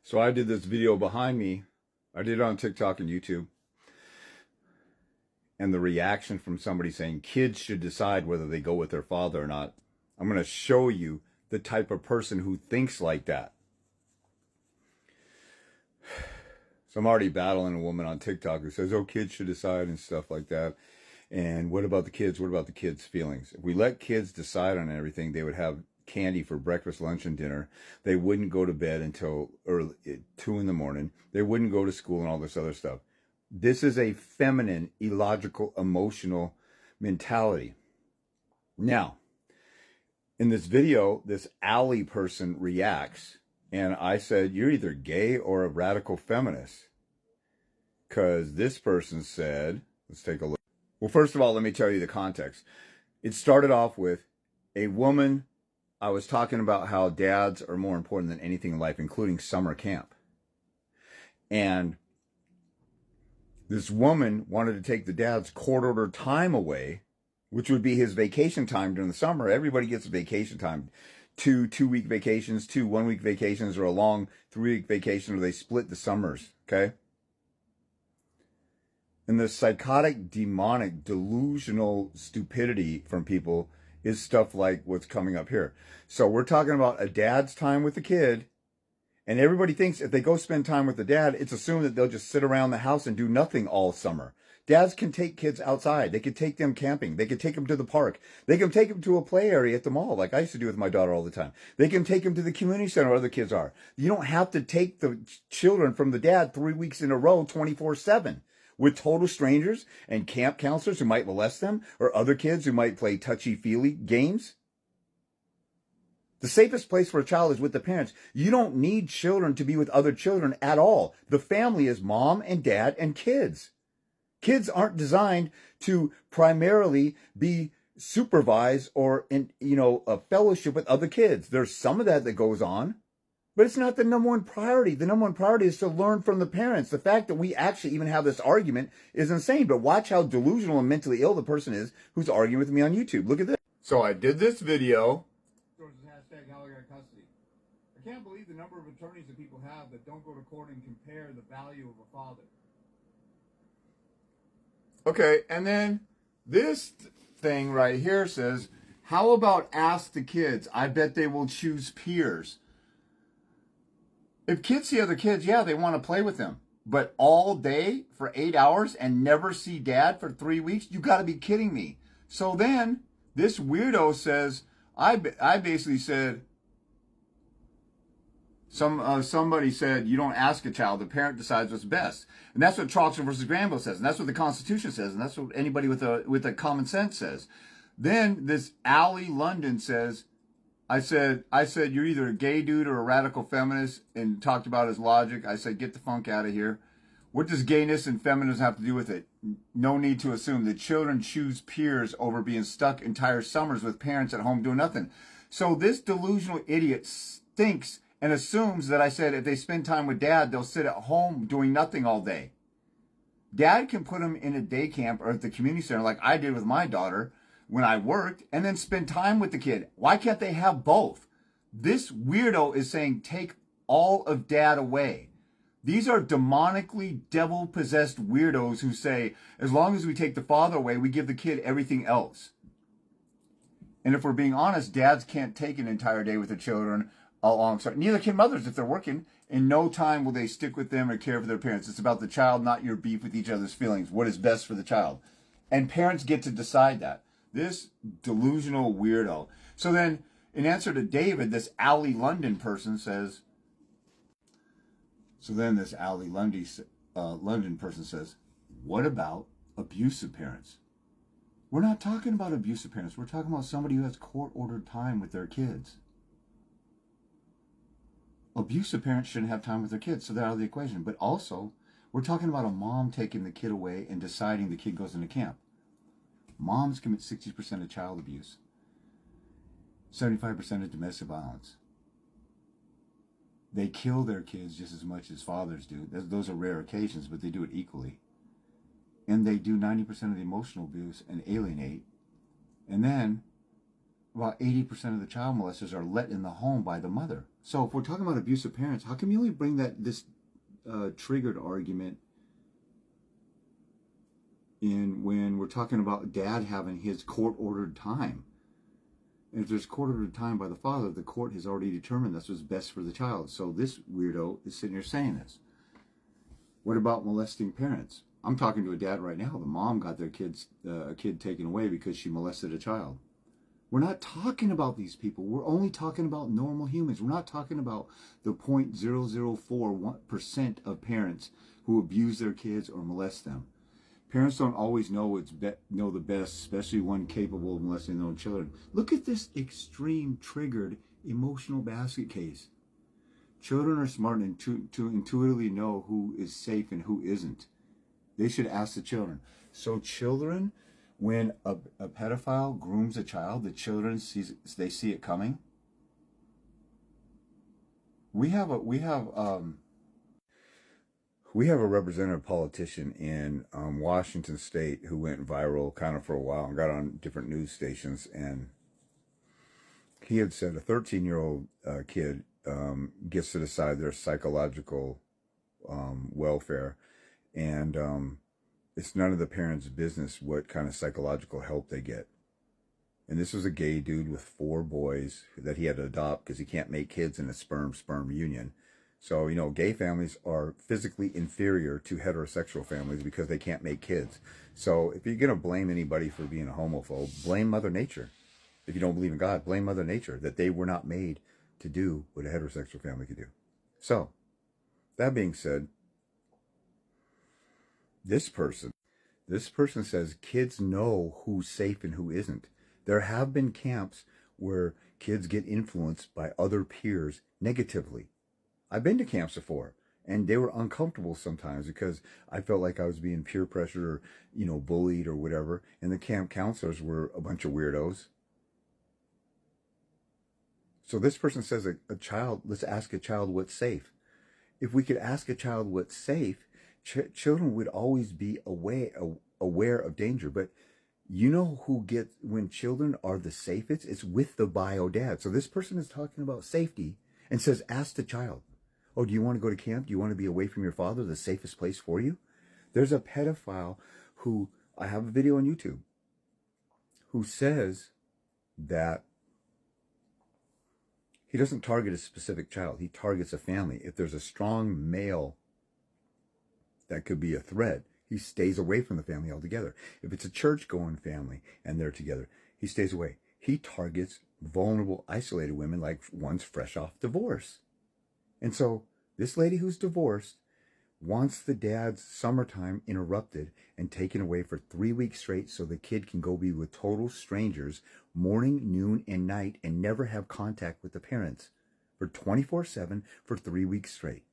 So I did this video behind me. I did it on TikTok and YouTube. And the reaction from somebody saying kids should decide whether they go with their father or not. I'm going to show you the type of person who thinks like that. So I'm already battling a woman on TikTok who says, oh, kids should decide and stuff like that. And what about the kids? What about the kids' feelings? If we let kids decide on everything, they would have candy for breakfast, lunch, and dinner. They wouldn't go to bed until early, 2 in the morning. They wouldn't go to school and all this other stuff. This is a feminine, illogical, emotional mentality. Now, in this video, this Alley person reacts, and I said, you're either gay or a radical feminist. Because this person said, let's take a look. Well, first of all, let me tell you the context. It started off with a woman. I was talking about how dads are more important than anything in life, including summer camp. And this woman wanted to take the dad's court-ordered time away, which would be his vacation time during the summer. Everybody gets vacation time. 2-week vacations, 2 1-week vacations, or a long 3-week vacation, or they split the summers, okay? And the psychotic, demonic, delusional stupidity from people is stuff like what's coming up here. So we're talking about a dad's time with the kid, and everybody thinks if they go spend time with the dad, it's assumed that they'll just sit around the house and do nothing all summer. Dads can take kids outside. They could take them camping. They could take them to the park. They can take them to a play area at the mall, like I used to do with my daughter all the time. They can take them to the community center where other kids are. You don't have to take the children from the dad 3 weeks in a row, 24/7. With total strangers and camp counselors who might molest them, or other kids who might play touchy-feely games. The safest place for a child is with the parents. You don't need children to be with other children at all. The family is mom and dad and kids. Kids aren't designed to primarily be supervised or in, a fellowship with other kids. There's some of that goes on. But it's not the number one priority. The number one priority is to learn from the parents. The fact that we actually even have this argument is insane. But watch how delusional and mentally ill the person is who's arguing with me on YouTube. Look at this. So I did this video. I can't believe the number of attorneys that people have that don't go to court and compare the value of a father. Okay, and then this thing right here says, how about ask the kids? I bet they will choose peers. If kids see other kids, yeah, they want to play with them. But all day for 8 hours and never see dad for 3 weeks? You got to be kidding me. So then this weirdo says, I basically said, somebody said, you don't ask a child, the parent decides what's best. And that's what Troxel versus Granville says. And that's what the Constitution says. And that's what anybody with a common sense says. Then this Alley London says, I said, you're either a gay dude or a radical feminist, and talked about his logic. I said, get the funk out of here. What does gayness and feminism have to do with it? No need to assume that children choose peers over being stuck entire summers with parents at home doing nothing. So this delusional idiot thinks and assumes that I said if they spend time with dad, they'll sit at home doing nothing all day. Dad can put them in a day camp or at the community center like I did with my daughter when I worked, and then spend time with the kid. Why can't they have both? This weirdo is saying take all of dad away. These are demonically devil-possessed weirdos who say, as long as we take the father away, we give the kid everything else. And if we're being honest, dads can't take an entire day with their children alongside. Neither can mothers if they're working. In no time will they stick with them or care for their parents. It's about the child, not your beef with each other's feelings. What is best for the child? And parents get to decide that. This delusional weirdo. So then, in answer to David, this Alley London person says, London person says, what about abusive parents? We're not talking about abusive parents. We're talking about somebody who has court-ordered time with their kids. Abusive parents shouldn't have time with their kids, so they're out of the equation. But also, we're talking about a mom taking the kid away and deciding the kid goes into camp. Moms commit 60% of child abuse, 75% of domestic violence. They kill their kids just as much as fathers do. Those are rare occasions, but they do it equally. And they do 90% of the emotional abuse and alienate. And then about 80% of the child molesters are let in the home by the mother. So if we're talking about abusive parents, how come you only bring this triggered argument in when we're talking about dad having his court-ordered time? And if there's court-ordered time by the father, the court has already determined that's what's best for the child. So this weirdo is sitting here saying this. What about molesting parents? I'm talking to a dad right now. The mom got their a kid taken away because she molested a child. We're not talking about these people. We're only talking about normal humans. We're not talking about the 0.0041% of parents who abuse their kids or molest them. Parents don't always know know the best, especially one capable of molesting their own children. Look at this extreme triggered emotional basket case. Children are smart and to intuitively know who is safe and who isn't. They should ask the children. So children, when a pedophile grooms a child, the children they see it coming. We have a representative politician in Washington State who went viral kind of for a while and got on different news stations, and he had said a 13-year-old kid gets to decide their psychological welfare, and it's none of the parents' business what kind of psychological help they get. And this was a gay dude with 4 boys that he had to adopt because he can't make kids in a sperm union. So, you know, gay families are physically inferior to heterosexual families because they can't make kids. So if you're going to blame anybody for being a homophobe, blame Mother Nature. If you don't believe in God, blame Mother Nature, that they were not made to do what a heterosexual family could do. So, that being said, this person says kids know who's safe and who isn't. There have been camps where kids get influenced by other peers negatively. I've been to camps before, and they were uncomfortable sometimes because I felt like I was being peer pressured or, you know, bullied or whatever, and the camp counselors were a bunch of weirdos. So this person says a child, let's ask a child what's safe. If we could ask a child what's safe, children would always be aware of danger. But you know who gets, when children are the safest, it's with the bio dad. So this person is talking about safety and says, ask the child. Oh, do you want to go to camp? Do you want to be away from your father, the safest place for you? There's a pedophile who, I have a video on YouTube, who says that he doesn't target a specific child. He targets a family. If there's a strong male that could be a threat, he stays away from the family altogether. If it's a church-going family and they're together, he stays away. He targets vulnerable, isolated women like ones fresh off divorce. And so this lady who's divorced wants the dad's summertime interrupted and taken away for 3 weeks straight so the kid can go be with total strangers morning, noon, and night and never have contact with the parents for 24/7 for 3 weeks straight.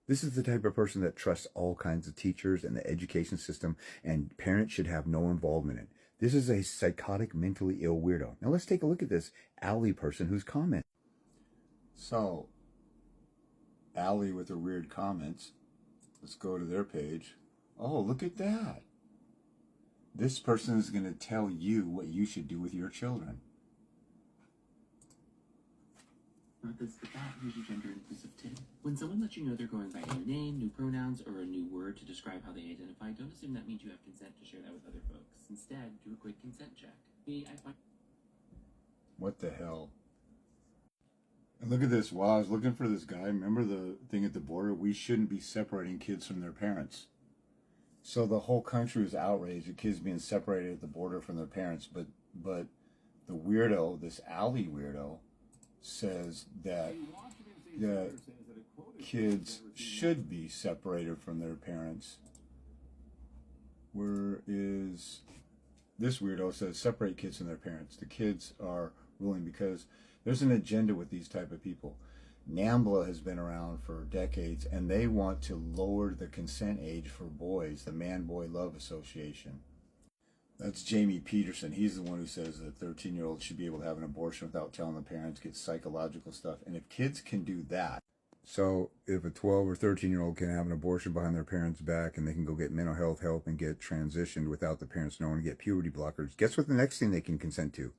This is the type of person that trusts all kinds of teachers and the education system, and parents should have no involvement in it. This is a psychotic, mentally ill weirdo. Now let's take a look at this Allie person who's commenting. So, Allie with her weird comments. Let's go to their page. Oh, look at that. This person is going to tell you what you should do with your children. Methods to that, here's your gender inclusive tip. When someone lets you know they're going by a new name, new pronouns, or a new word to describe how they identify, don't assume that means you have consent to share that with other folks. Instead, do a quick consent check. What the hell? And look at this. While I was looking for this guy, remember the thing at the border? We shouldn't be separating kids from their parents. So the whole country was outraged at kids being separated at the border from their parents. But the weirdo, this Allie weirdo, says that kids should be separated from their parents. Where is this weirdo says separate kids from their parents? The kids are ruling because there's an agenda with these type of people. NAMBLA has been around for decades, and they want to lower the consent age for boys, the Man-Boy Love Association. That's Jamie Peterson. He's the one who says that 13-year-olds should be able to have an abortion without telling the parents, get psychological stuff. And if kids can do that, so if a 12 or 13-year-old can have an abortion behind their parents' back and they can go get mental health help and get transitioned without the parents knowing, get puberty blockers, guess what the next thing they can consent to?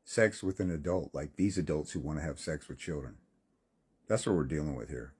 sex with an adult, like these adults who want to have sex with children. That's what we're dealing with here.